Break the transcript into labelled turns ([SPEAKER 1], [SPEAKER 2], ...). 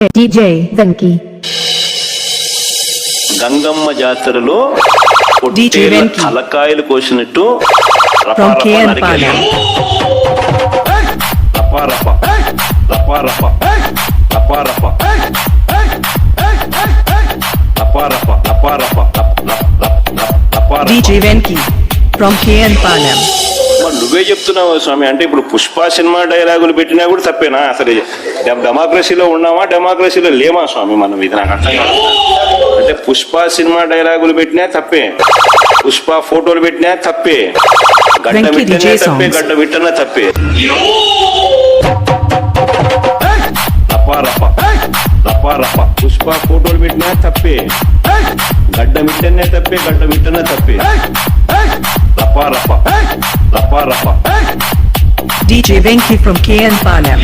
[SPEAKER 1] DJ Venki.
[SPEAKER 2] Gangamma జాతరలో
[SPEAKER 1] DJ Venki.
[SPEAKER 2] Talakayalu కోసినట్టు
[SPEAKER 1] From KN DJ Venki from KN Palam.
[SPEAKER 2] మరి నువ్వే చెప్తున్నావు స్వామి, అంటే ఇప్పుడు పుష్ప సినిమా డైలాగులు పెట్టినా కూడా తప్పేనా? అసలు డెమోక్రసీలో ఉన్నామా, డెమోక్రసీలో లేమా స్వామి మనం? ఇది నాకు అర్థం కాదు. అంటే పుష్ప సినిమా డైలాగులు పెట్టినా తప్పే, పుష్ప ఫోటోలు పెట్టినా తప్పే, గడ్డ విట్టనే తప్పే, గడ్డ విట్టనే తప్పే. పుష్ప ఫోటోలు పెట్టినా తప్పే, గడ్డ మిట్టనే తప్పే, గడ్డ మిట్టనే తప్పే.
[SPEAKER 1] DJ Venki from KN Palam.